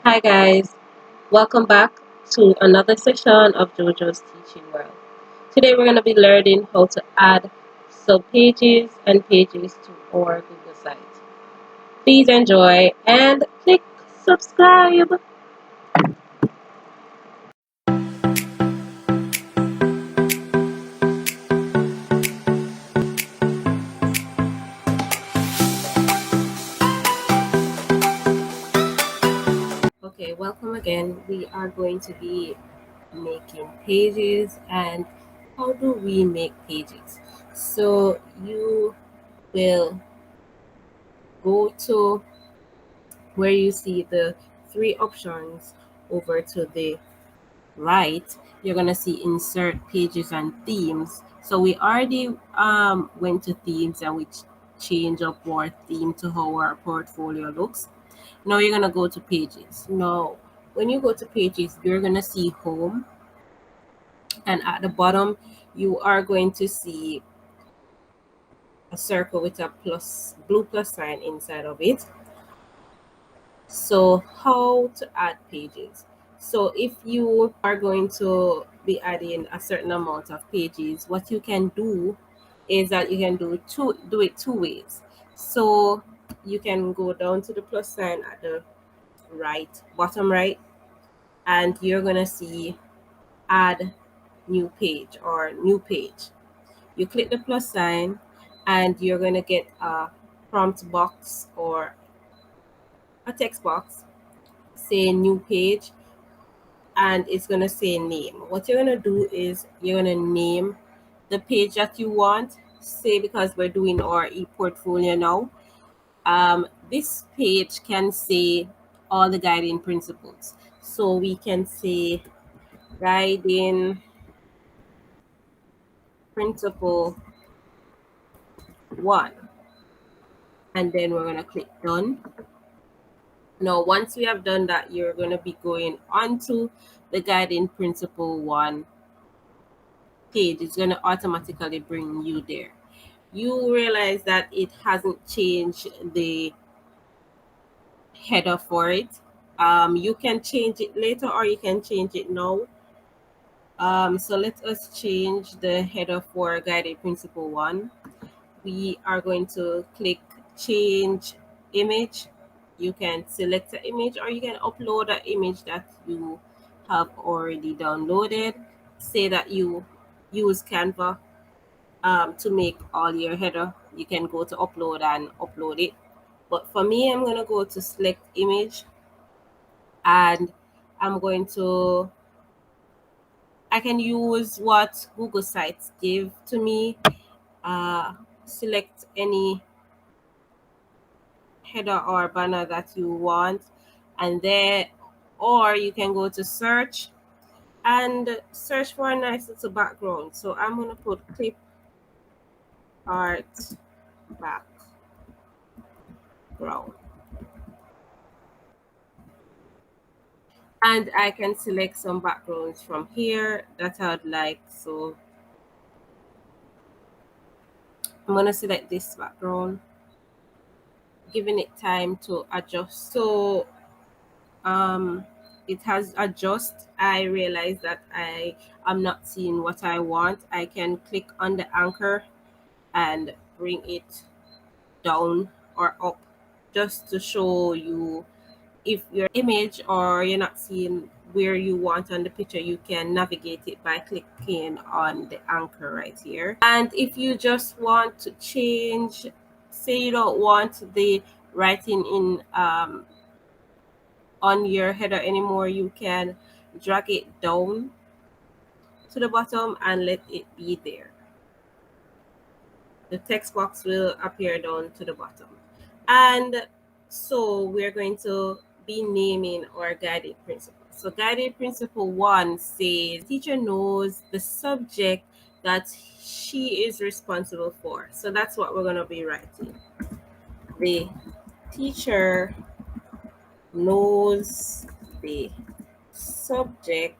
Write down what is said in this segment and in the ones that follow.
Hi guys, welcome back to another session of JoJo's Teaching World. Today we're going to be learning how to add subpages and pages to our Google site. Please enjoy and click subscribe. Okay, welcome again. We are going to be making pages, and how do we make pages? So you will go to where you see the three options over to the right. You're gonna see insert pages and themes. So we already went to themes and we change up our theme to how our portfolio looks. Now you're gonna go to pages. Now when you go to pages, you're gonna see home, and at the bottom you are going to see a circle with a blue plus sign inside of it. So how to add pages? So if you are going to be adding a certain amount of pages, what you can do is that you can do it two ways. So you can go down to the plus sign at the right, bottom right, and you're gonna see add new page or new page. You click the plus sign and you're gonna get a prompt box or a text box, say new page, and it's going to say name. What you're going to do is you're going to name the page that you want. Say, because we're doing our e-portfolio now, this page can say all the guiding principles. So we can say guiding principle 1, and then we're going to click done. Now once we have done that, you're going to be going on to the guiding principle 1 page. It's going to automatically bring you there. You realize that it hasn't changed the header for it. You can change it later or you can change it now. So let us change the header for guided principle 1. We are going to click change image. You can select an image or you can upload an image that you have already downloaded. Say that you use Canva to make all your header. You can go to upload and upload it. But for me, I'm going to go to select image, and I'm going to, I can use what Google Sites give to me. Select any header or banner that you want, and there, or you can go to search and search for a nice little background. So I'm going to put clip art background. And I can select some backgrounds from here that I'd like. So I'm gonna select this background, giving it time to adjust. So it has adjust. I realize that I am not seeing what I want. I can click on the anchor and bring it down or up just to show you if your image or you're not seeing where you want on the picture, you can navigate it by clicking on the anchor right here. And if you just want to change, say you don't want the writing in on your header anymore, you can drag it down to the bottom and let it be there. The text box will appear down to the bottom. And so we're going to be naming our guiding principle. So guiding principle 1 says teacher knows the subject that she is responsible for. So that's what we're going to be writing. The teacher knows the subject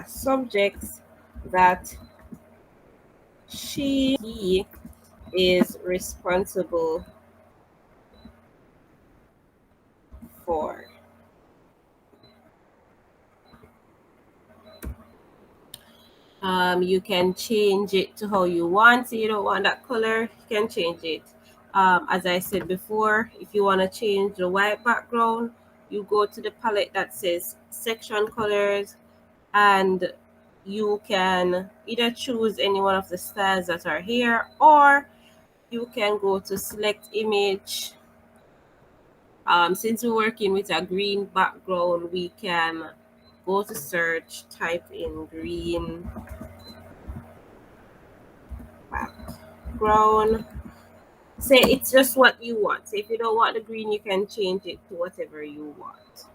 subjects that he is responsible 4. You can change it to how you want. So you don't want that color, you can change it. As I said before, if you want to change the white background, you go to the palette that says section colors, and you can either choose any one of the styles that are here, or you can go to select image. Since we're working with a green background, we can go to search, type in green background. Say it's just what you want. So if you don't want the green, you can change it to whatever you want.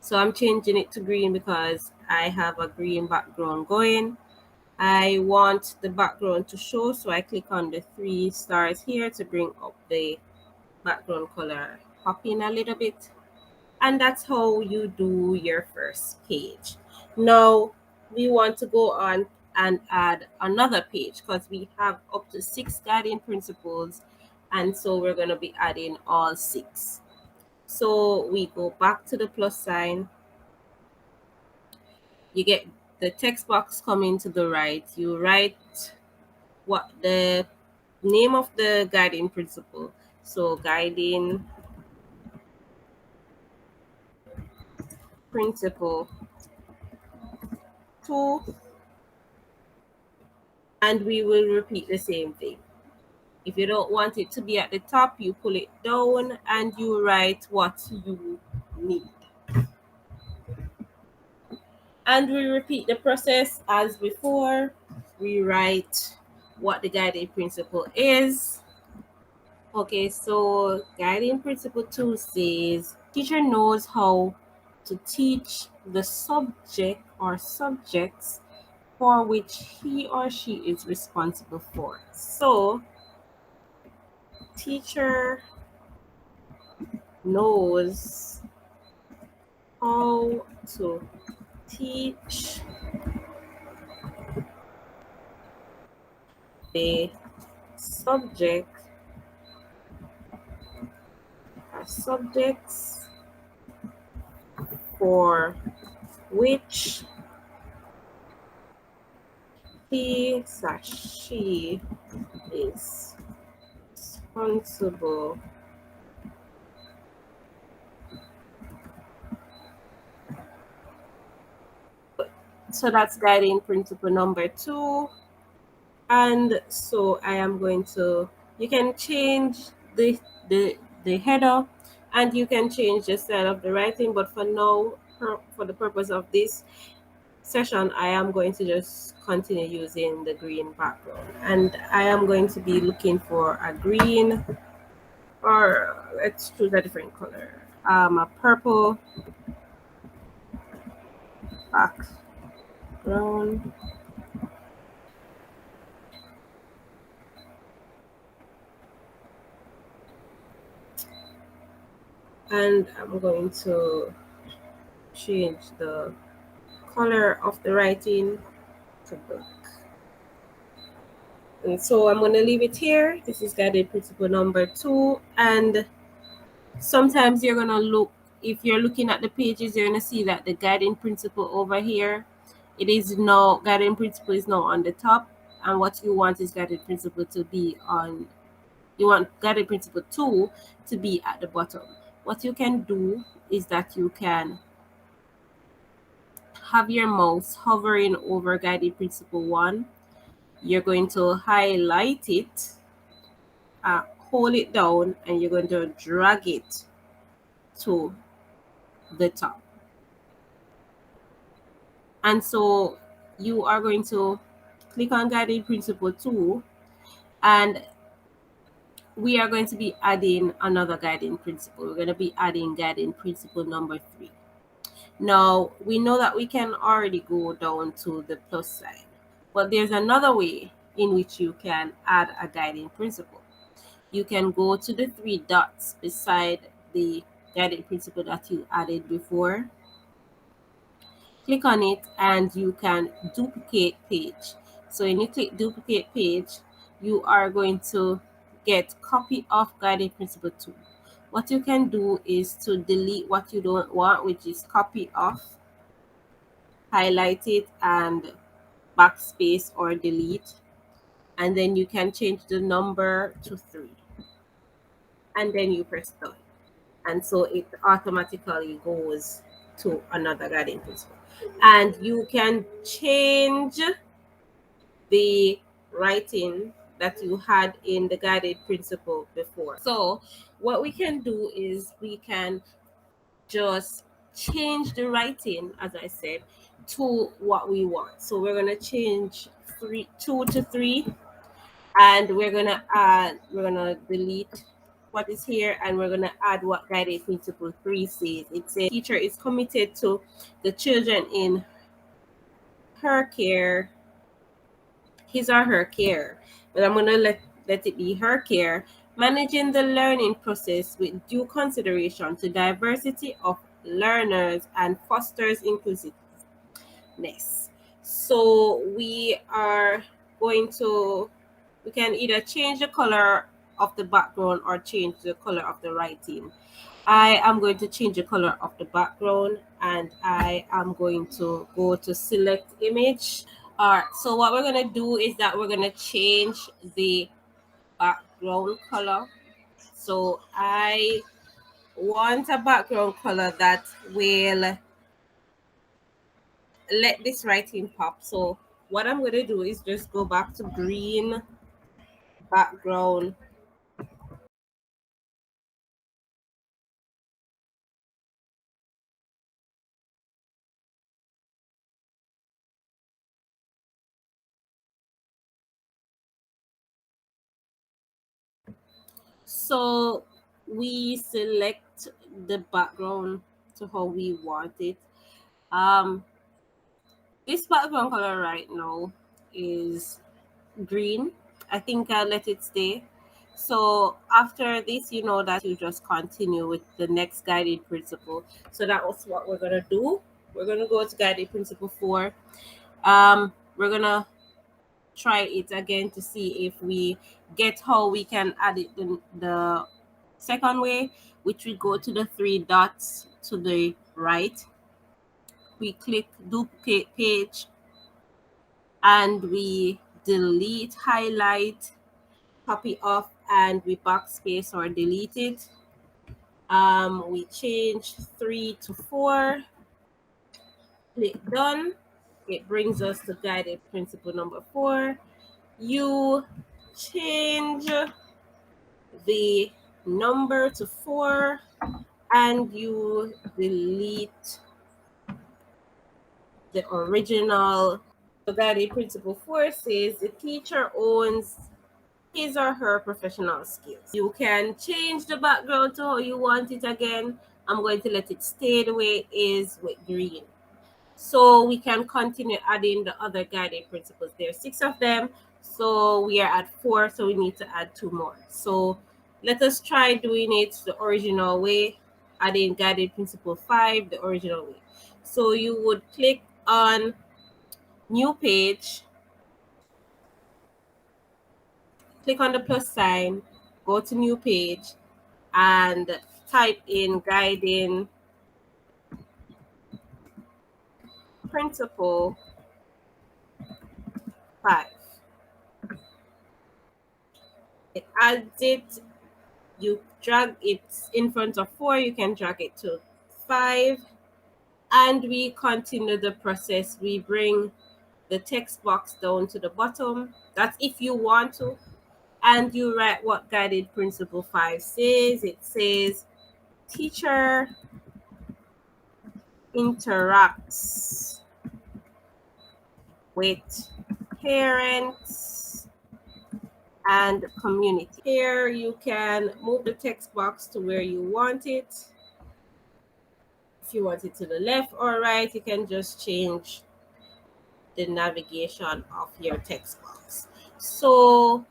So I'm changing it to green because I have a green background going. I want the background to show, so I click on the 3 stars here to bring up the background color, pop in a little bit. And that's how you do your first page. Now we want to go on and add another page because we have up to 6 guiding principles, and so we're going to be adding all 6. So we go back to the plus sign. You get the text box coming to the right. You write what the name of the guiding principle. So guiding principle 2, and we will repeat the same thing. If you don't want it to be at the top, you pull it down and you write what you need. And we repeat the process as before. We write what the guiding principle is. Okay, so guiding principle 2 says teacher knows how to teach the subject or subjects for which he or she is responsible for. So teacher knows how to teach the subject or subjects for which he/she is responsible. So that's guiding principle number 2. And so I am going to, you can change the header, and you can change the style of the writing, but for now, for the purpose of this session, I am going to just continue using the green background, and I am going to be looking for a green, or let's choose a different color, a purple background. And I'm going to change the color of the writing to black. And so I'm going to leave it here. This is guided principle number 2. And sometimes you're going to look, if you're looking at the pages, you're going to see that the guiding principle over here, it is now, guiding principle is now on the top. And what you want is guided principle to be on, you want guided principle 2 to be at the bottom. What you can do is that you can have your mouse hovering over guided principle 1. You're going to highlight it, hold it down, and you're going to drag it to the top. And so you are going to click on guiding principle 2, and we are going to be adding another guiding principle. We're going to be adding guiding principle number 3. Now, we know that we can already go down to the plus sign, but there's another way in which you can add a guiding principle. You can go to the 3 dots beside the guiding principle that you added before. Click on it and you can duplicate page. So when you click duplicate page, you are going to get copy of guiding principle 2. What you can do is to delete what you don't want, which is copy off, highlight it, and backspace or delete. And then you can change the number to 3. And then you press done. And so it automatically goes to another guiding principle. And you can change the writing that you had in the guided principle before. So what we can do is we can just change the writing, as I said, to what we want. So we're gonna change 2 to 3, and we're gonna delete what is here, and we're gonna add what guided principle 3 says. It says teacher is committed to the children in her care, his or her care. But I'm gonna let it be her care, managing the learning process with due consideration to diversity of learners and fosters inclusiveness. So we can either change the color of the background or change the color of the writing. I am going to change the color of the background, and I am going to go to select image. All right, so what we're going to do is that we're going to change the background color. So I want a background color that will let this writing pop. So what I'm going to do is just go back to green background. So we select the background to how we want it. Um, this background color right now is green. I think I'll let it stay. So after this, you know that you just continue with the next guided principle. So that was what we're gonna do. We're gonna go to guided principle 4. We're gonna try it again to see if we get how we can add it the second way, which we go to the 3 dots to the right. We click duplicate page, and we delete, highlight, copy off, and we backspace or delete it. We change 3 to 4, click done. It brings us to guided principle number 4. You change the number to 4, and you delete the original. So guided principle 4 says the teacher owns his or her professional skills. You can change the background to how you want it again. I'm going to let it stay the way it is with green. So we can continue adding the other guided principles. There are 6 of them. So we are at 4, so we need to add 2 more. So let us try doing it the original way, adding guided principle 5 the original way. So you would click on new page, click on the plus sign, go to new page, and type in guiding principle 5. It adds it. You drag it in front of 4, you can drag it to 5, and we continue the process. We bring the text box down to the bottom. That's if you want to. And you write what guided principle 5 says. It says teacher interacts with parents and community. Here you can move the text box to where you want it. If you want it to the left or right, you can just change the navigation of your text box. So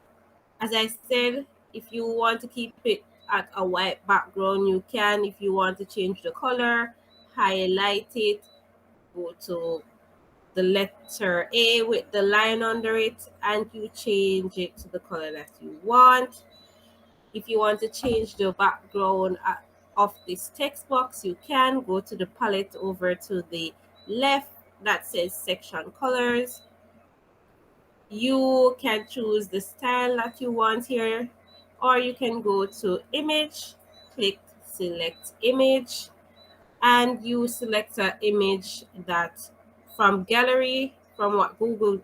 as I said, if you want to keep it at a white background, you can. If you want to change the color, highlight it, go to the letter A with the line under it, and you change it to the color that you want. If you want to change the background of this text box, you can go to the palette over to the left that says section colors. You can choose the style that you want here, or you can go to image, click select image, and you select an image that from gallery, from what Google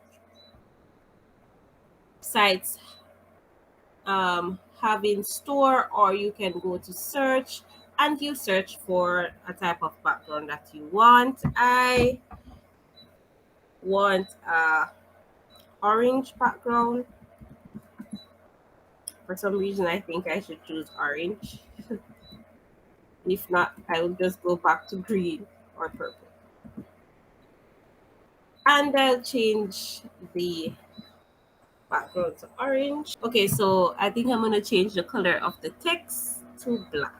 sites have in store, or you can go to search and you search for a type of background that you want. I want a orange background. For some reason, I think I should choose orange. If not, I will just go back to green or purple. And I'll change the background to orange. Okay, so I think I'm going to change the color of the text to black.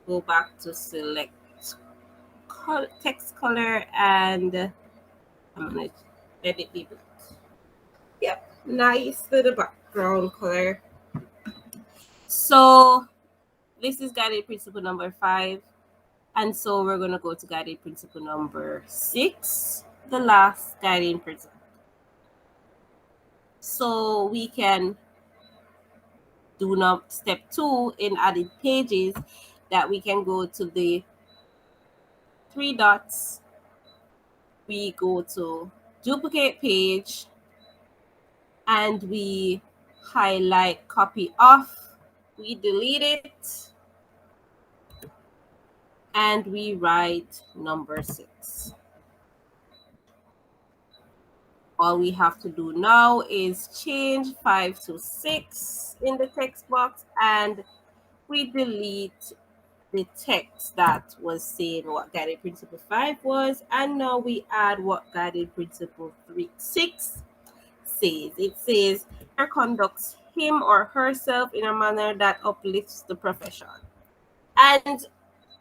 Go back to select text color, and I'm going to edit the black. Yep, nice little background color. So this is guided principle number 5. And so we're going to go to guided principle number 6, the last guiding principle. So we can do now step 2 in added pages, that we can go to the 3 dots. We go to duplicate page and we highlight copy off. We delete it and we write number 6. All we have to do now is change 5 to 6 in the text box, and we delete the text that was saying what guided principle 5 was, and now we add what guided principle 6 says. It says, "Her conducts him or herself in a manner that uplifts the profession." And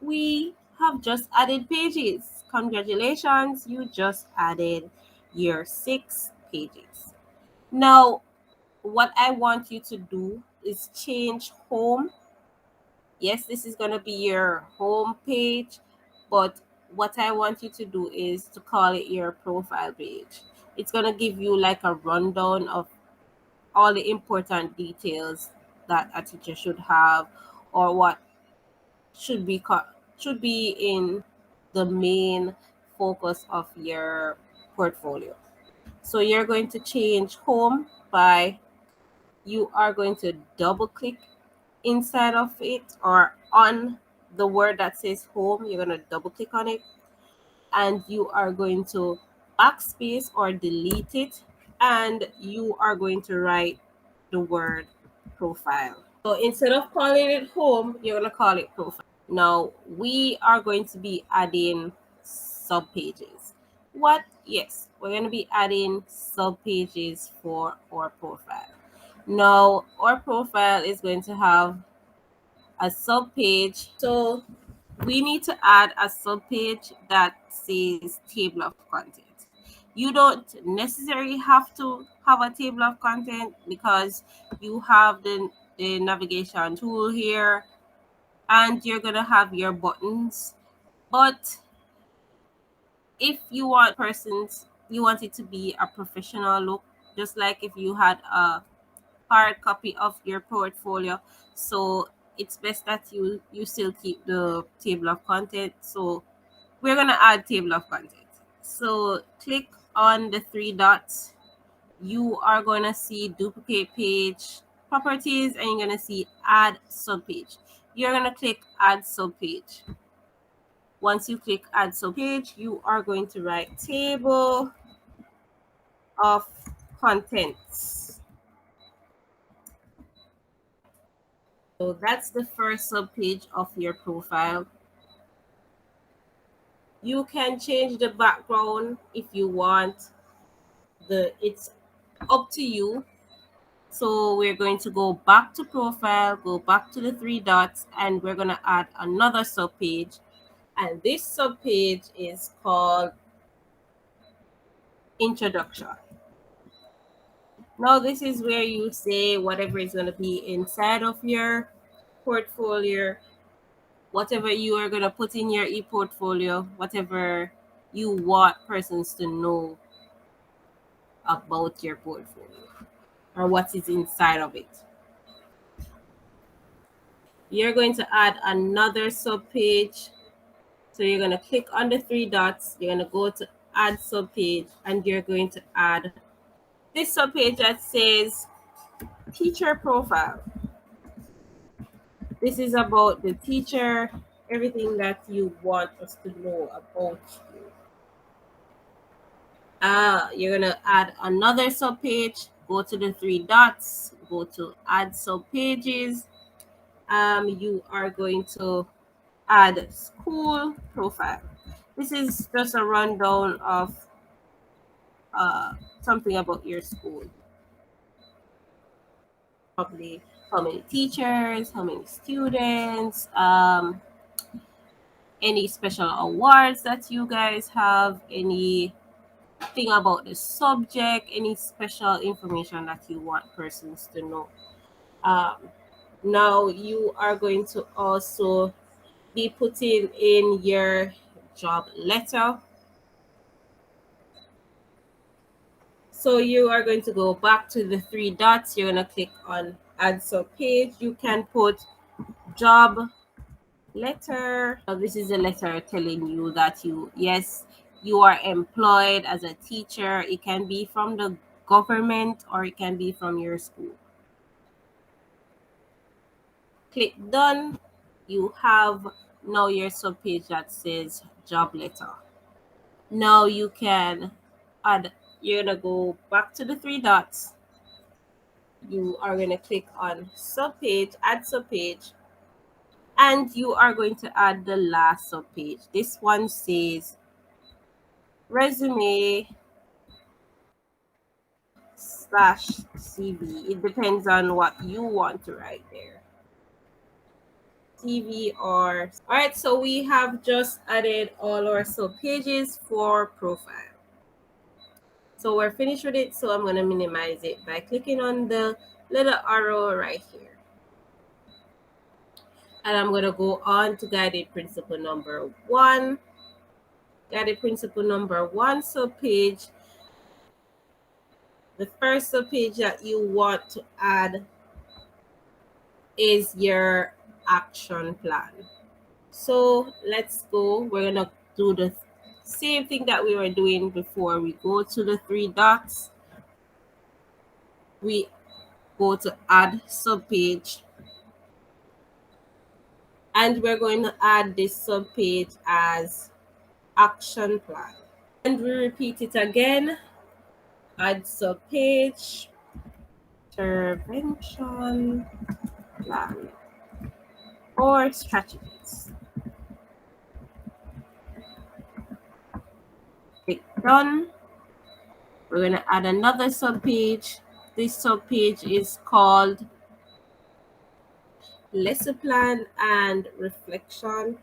we have just added pages. Congratulations, you just added your 6 pages. Now, what I want you to do is change home. Yes, this is going to be your home page, but what I want you to do is to call it your profile page. It's going to give you like a rundown of all the important details that a teacher should have, or what should be should be in the main focus of your portfolio. So you're going to change home by, you are going to double click inside of it or on the word that says home. You're going to double click on it and you are going to backspace or delete it, and you are going to write the word profile. So instead of calling it home, you're going to call it profile. Now we are going to be adding subpages. What? Yes, we're going to be adding subpages for our profile. Now our profile is going to have a subpage. So we need to add a subpage that says table of content. You don't necessarily have to have a table of content because you have the navigation tool here and you're going to have your buttons. But if you want you want it to be a professional look, just like if you had a hard copy of your portfolio. So it's best that you still keep the table of content. So we're going to add table of content. So click on the 3 dots. You are going to see duplicate page properties and you're going to see add subpage. You're going to click add subpage. Once you click add subpage, you are going to write table of contents. So that's the first subpage of your profile. You can change the background if you want. It's up to you. So we're going to go back to profile, go back to the 3 dots, and we're going to add another subpage. And this subpage is called introduction. Now this is where you say whatever is going to be inside of your portfolio, whatever you are going to put in your e-portfolio, whatever you want persons to know about your portfolio or what is inside of it. You're going to add another sub page. So you're going to click on the three dots, you're going to go to add sub page, and you're going to add this sub page that says teacher profile. This is about the teacher, everything that you want us to know about you. You're gonna add another sub page. Go to the three dots. Go to add sub pages. You are going to add school profile. This is just a rundown of something about your school. Probably how many teachers, how many students, any special awards that you guys have, anything about the subject, any special information that you want persons to know. Um, Now you are going to also be putting in your job letter. So you are going to go back to the three dots. You're going to click on add sub page. You can put job letter. So this is a letter telling you that yes, you are employed as a teacher. It can be from the government or it can be from your school. Click done. You have now your sub page that says job letter. Now you can add, you're gonna go back to the three dots. You are gonna click on sub page, add sub page, and you are going to add the last sub page. This one says resume slash CV. It depends on what you want to write there. CV or all right. So we have just added all our sub pages for profile. So we're finished with it. So I'm going to minimize it by clicking on the little arrow right here. And I'm going to go on to guided principle number 1. Guided principle number 1 subpage. The first subpage that you want to add is your action plan. So let's go. We're going to do the same thing that we were doing before. We go to the three dots. We go to add subpage. And we're going to add this subpage as action plan. And we repeat it again. Add subpage, intervention plan, or strategies. Click done. We're going to add another subpage. This subpage is called lesson plan and reflection.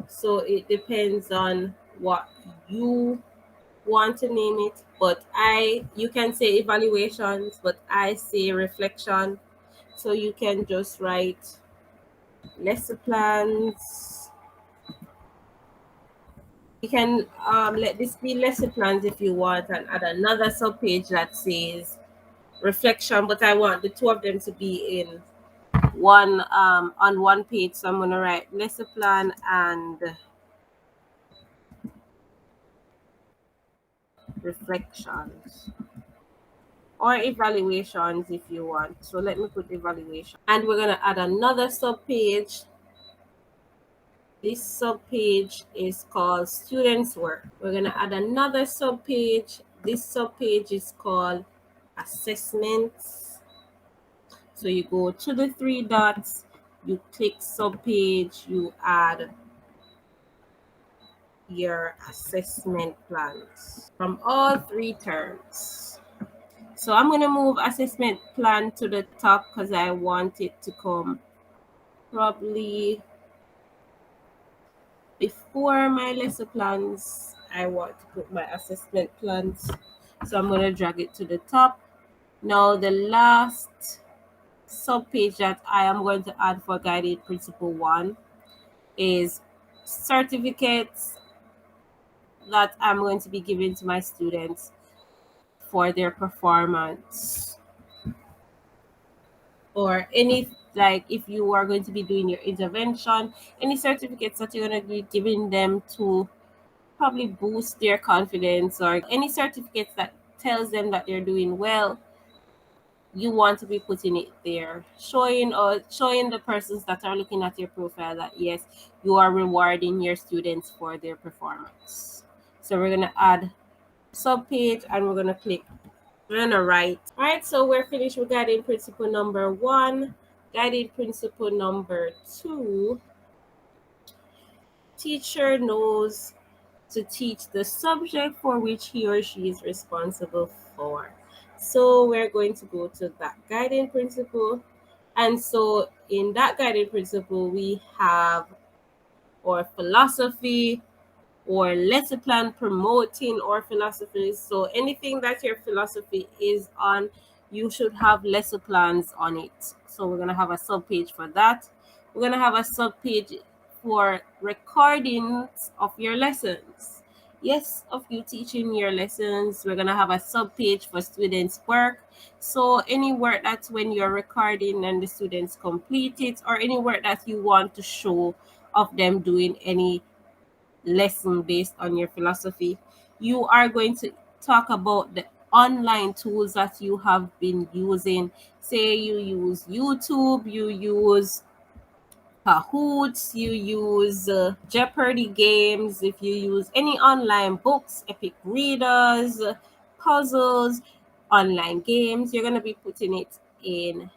So it depends on what you want to name it, but you can say evaluations, but I say reflection. So you can just write lesson plans. You can let this be lesson plans if you want, and add another subpage that says reflection, but I want the two of them to be in one on one page. So I'm going to write lesson plan and reflections, or evaluations if you want. So let me put evaluation. And we're going to add another sub page. This sub page is called students work. We're going to add another sub page. This sub page is called assessments. So you go to the three dots, you click sub page, you add your assessment plans from all three terms. So I'm going to move assessment plan to the top because I want it to come probably before my lesson plans. I want to put my assessment plans. So I'm going to drag it to the top. Now, the last subpage that I am going to add for guided principle 1 is certificates that I'm going to be giving to my students for their performance, or any, like if you are going to be doing your intervention, any certificates that you're going to be giving them to probably boost their confidence, or any certificates that tells them that they're doing well, you want to be putting it there, showing the persons that are looking at your profile that yes, you are rewarding your students for their performance. So we're going to add sub page, and we're going to click, we're going to write. All right, so we're finished with guiding principle number 1. Guiding principle number 2: teacher knows to teach the subject for which he or she is responsible for. So we're going to go to that guiding principle. And so in that guiding principle, we have our philosophy, or lesson plan promoting or philosophy. So anything that your philosophy is on, you should have lesson plans on it. So we're gonna have a sub page for that. We're gonna have a sub page for recordings of your lessons. Yes, of you teaching your lessons. We're gonna have a sub page for students' work. So any work that's when you're recording and the students complete it, or any work that you want to show of them doing any lesson based on your philosophy. You are going to talk about the online tools that you have been using. Say you use YouTube, you use Kahoots, you use Jeopardy games, if you use any online books, Epic Readers, puzzles, online games, you're going to be putting it in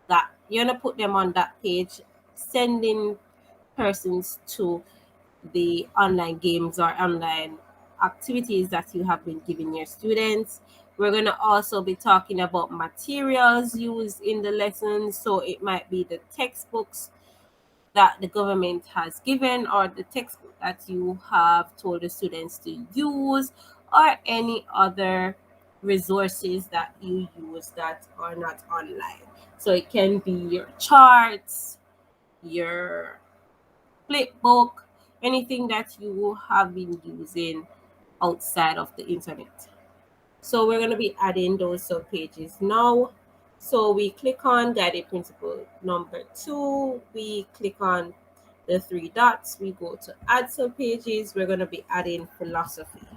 that. You're going to put them on that page, sending persons to the online games or online activities that you have been giving your students. We're going to also be talking about materials used in the lessons. So it might be the textbooks that the government has given, or the textbook that you have told the students to use, or any other resources that you use that are not online. So it can be your charts, your flipbook, anything that you have been using outside of the internet. So we're going to be adding those sub pages now. So we click on guided principle number 2. We click on the 3 dots. We go to add sub pages. We're going to be adding philosophy.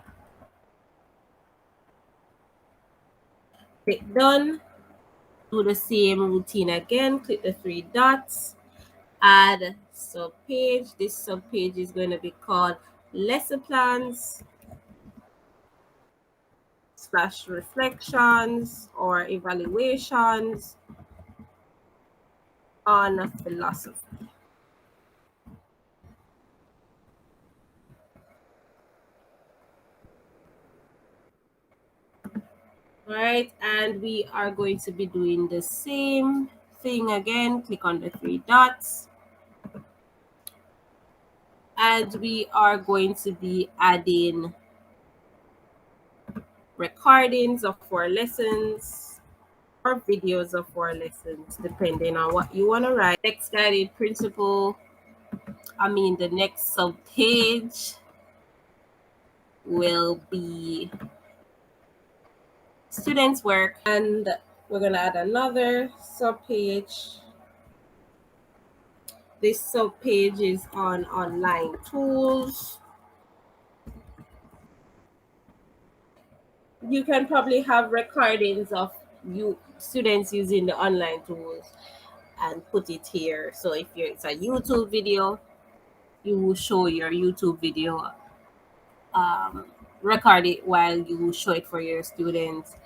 Click done. Do the same routine again. Click the 3 dots. Add sub page. This sub page is going to be called lesson plans / reflections or evaluations on philosophy. All right, and we are going to be doing the same thing again. Click on the 3 dots, and we are going to be adding recordings of our lessons or videos of our lessons, depending on what you want to write. Next guided principle, the next sub page will be students' work, and we're going to add another sub page. This sub page is on online tools. You can probably have recordings of you students using the online tools and put it here. So if it's a YouTube video, you will show your YouTube video, record it while you show it for your students,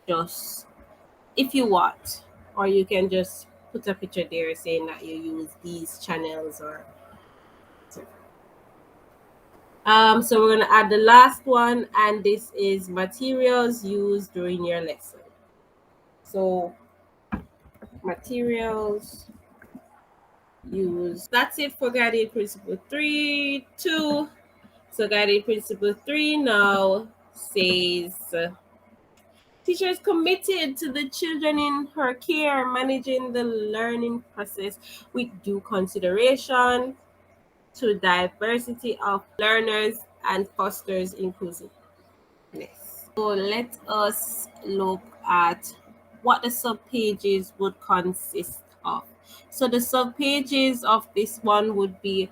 just if you want, or you can just put a picture there saying that you use these channels or so we're going to add the last one, and this is materials used during your lesson. So materials used. That's it for guiding principle 2. So guiding principle 3 now says Teacher is committed to the children in her care, managing the learning process with due consideration to diversity of learners and fosters inclusiveness. So let us look at what the subpages would consist of. So the subpages of this one would be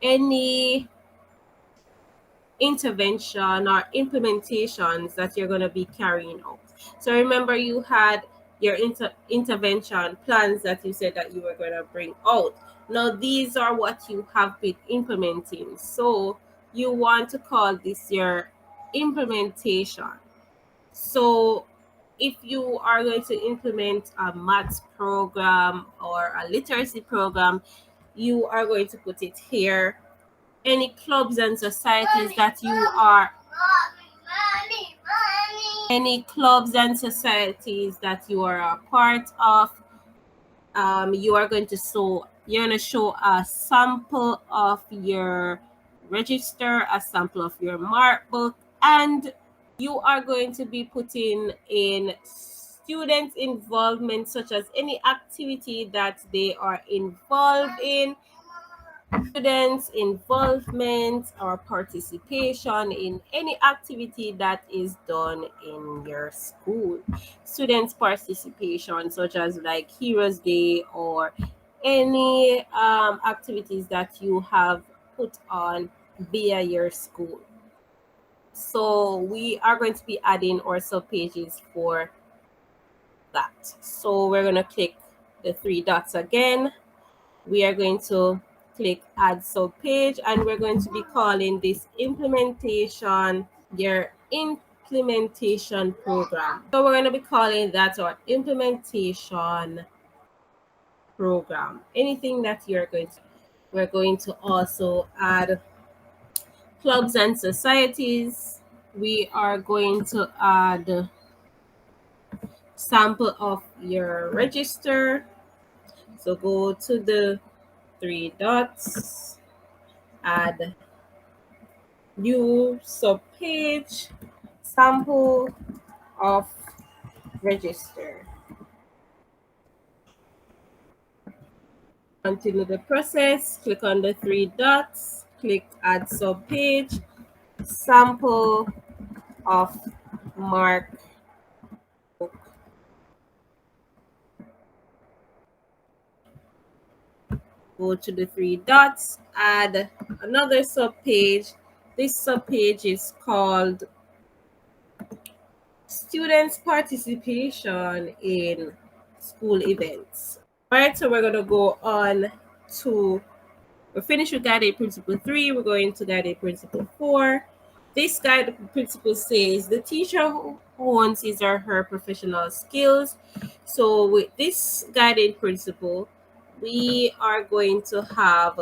any intervention or implementations that you're going to be carrying out. So remember, you had your intervention plans that you said that you were going to bring out. Now these are what you have been implementing, so you want to call this your implementation. So if you are going to implement a maths program or a literacy program, you are going to put it here. Any clubs and societies that you are any clubs and societies that you are a part of, you are going to show a sample of your register, a sample of your mark book, and you are going to be putting in students involvement, such as any activity that they are involved in, students involvement or participation in any activity that is done in your school. Students participation, such as like Heroes Day or any activities that you have put on via your school. So we are going to be adding our sub pages for that. So we're going to click the three dots again. We are going to click add sub page, and we're going to be calling this implementation your implementation program. So we're going to be calling that our implementation program. Anything that you're going to, we're going to also add clubs and societies. We are going to add sample of your register. So go to the three dots, add new subpage, sample of register. Continue the process, click on the three dots, click add subpage, sample of mark book. Go to the three dots, add another subpage. This subpage is called students participation in school events. All right, so we're going to go on to, we're finished with guided principle 3. We're going to guided principle 4. This guided principle says the teacher who owns his or her professional skills. So with this guided principle, we are going to have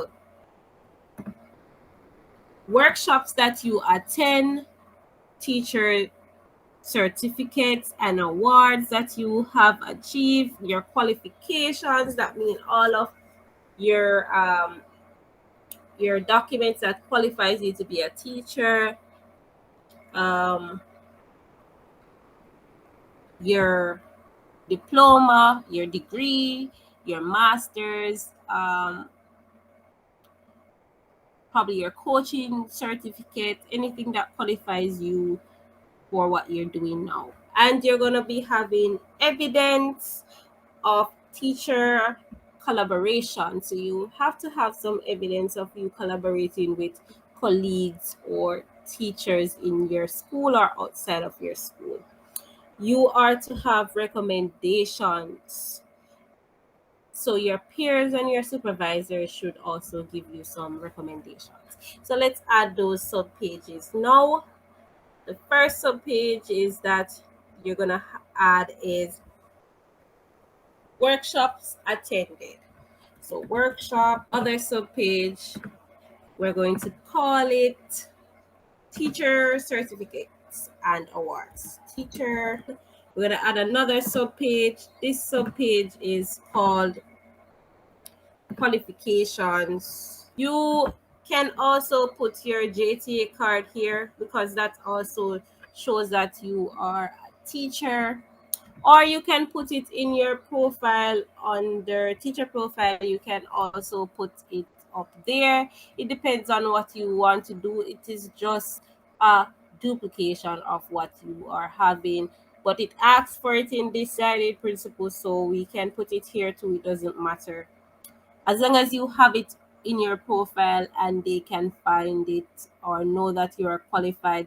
workshops that you attend, teacher certificates and awards that you have achieved, your qualifications, that mean all of your documents that qualifies you to be a teacher, your diploma, your degree, your master's, probably your coaching certificate, anything that qualifies you for what you're doing now. And you're going to be having evidence of teacher collaboration. So you have to have some evidence of you collaborating with colleagues or teachers in your school or outside of your school. You are to have recommendations. So your peers and your supervisors should also give you some recommendations. So let's add those sub pages. Now, the first sub page is that you're going to add is workshops attended. So workshop, other sub page, we're going to call it teacher certificates and awards. Teacher, we're going to add another sub page. This sub page is called qualifications. You can also put your JTA card here because that also shows that you are teacher, or you can put it in your profile under teacher profile. You can also put it up there. It depends on what you want to do. It is just a duplication of what you are having, but it asks for it in this guided principle, so we can put it here too. It doesn't matter as long as you have it in your profile and they can find it or know that you are qualified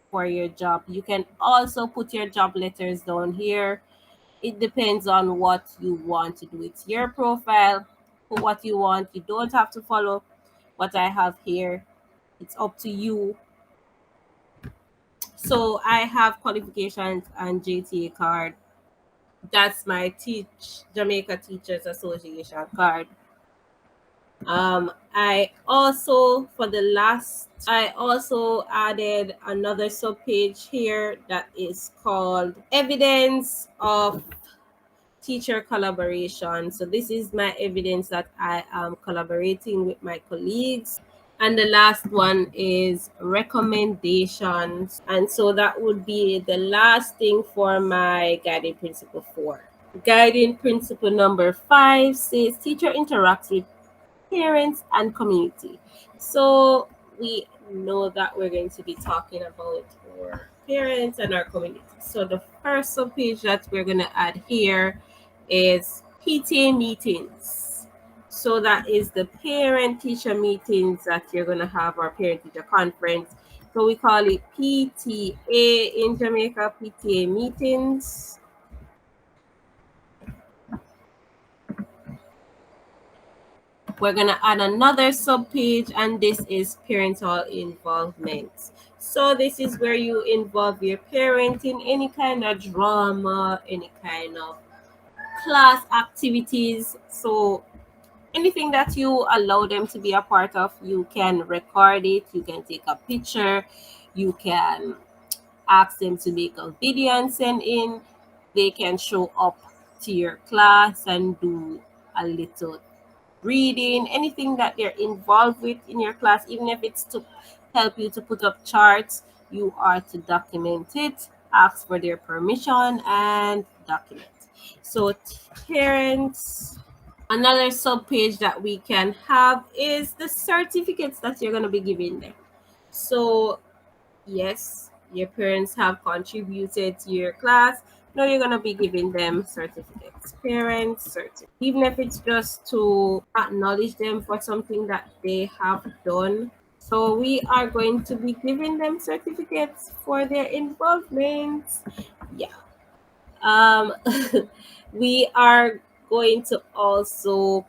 for your job. You can also put your job letters down here. It depends on what you want to do. It's your profile. Put what you want. You don't have to follow what I have here. It's up to you. So I have qualifications and JTA card. That's my Teach Jamaica Teachers Association card. I also added another sub page here that is called evidence of teacher collaboration. So this is my evidence that I am collaborating with my colleagues. And the last one is recommendations. And so that would be the last thing for my guiding principle 4. Guiding principle number 5 says teacher interacts with parents and community. So we know that we're going to be talking about our parents and our community. So the first subpage that we're going to add here is PTA meetings. So that is the parent teacher meetings that you're going to have, our parent teacher conference. So we call it PTA in Jamaica, PTA meetings. We're going to add another sub page, and this is parental involvement. So this is where you involve your parent in any kind of drama, any kind of class activities. So anything that you allow them to be a part of, you can record it, you can take a picture, you can ask them to make a video and send in. They can show up to your class and do a little reading, anything that they're involved with in your class, even if it's to help you to put up charts, you are to document it, ask for their permission, and document. So, parents, another sub page that we can have is the certificates that you're going to be giving them. So, yes, your parents have contributed to your class. Now you're going to be giving them certificates, parents certificates, even if it's just to acknowledge them for something that they have done. So we are going to be giving them certificates for their involvement. Yeah. Um, we are going to also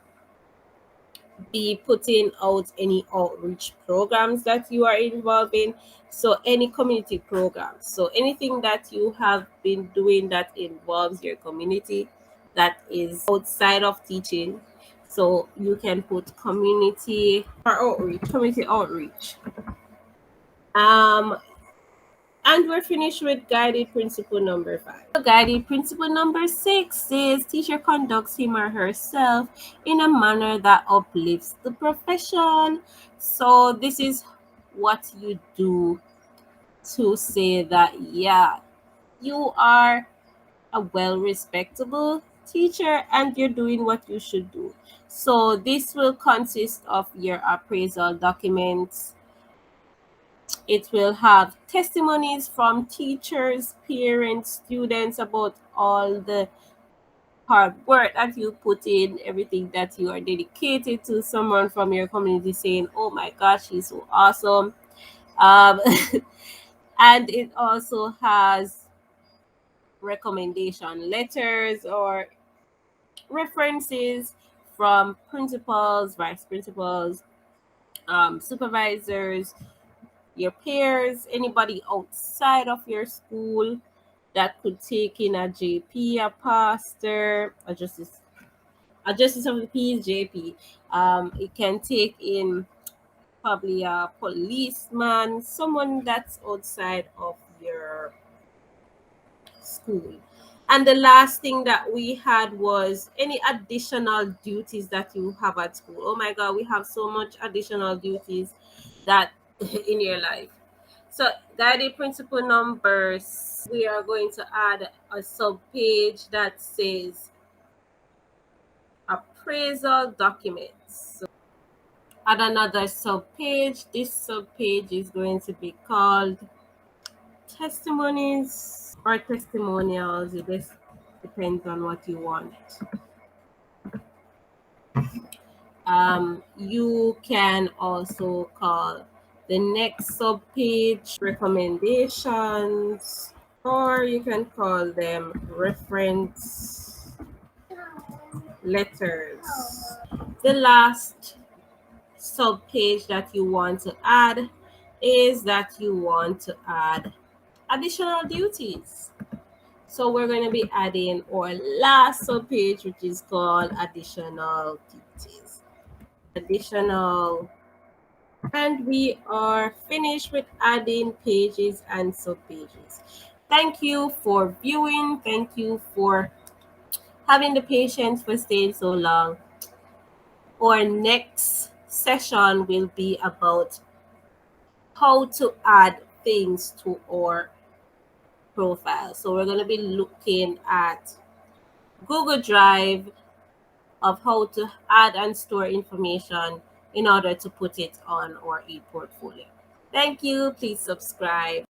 be putting out any outreach programs that you are involved in. So any community programs. So anything that you have been doing that involves your community that is outside of teaching. So you can put community outreach. Um, and we're finished with guided principle number 5. Guided principle number 6 says teacher conducts him or herself in a manner that uplifts the profession. So this is what you do to say that, yeah, you are a well-respectable teacher and you're doing what you should do. So this will consist of your appraisal documents. It will have testimonies from teachers, parents, students about all the hard work that you put in, everything that you are dedicated to. Someone from your community saying, "Oh my gosh, she's so awesome." Um, and it also has recommendation letters or references from principals, vice principals, supervisors, your peers, anybody outside of your school that could take in a JP, a pastor, a justice of the peace, JP. It can take in probably a policeman, someone that's outside of your school. And the last thing that we had was any additional duties that you have at school. Oh my God, we have so much additional duties that in your life. So guiding principle numbers, we are going to add a sub page that says appraisal documents. So add another sub page. This sub page is going to be called testimonies or testimonials. It just depends on what you want. You can also call the next sub page recommendations, or you can call them reference letters. The last sub page that you want to add is that you want to add additional duties. So we're going to be adding our last sub page, which is called additional duties. Additional, and we are finished with adding pages and sub pages. Thank you for viewing. Thank you for having the patience for staying so long. Our next session will be about how to add things to our profile. So we're going to be looking at Google Drive, of how to add and store information in order to put it on our e-portfolio. Thank you. Please subscribe.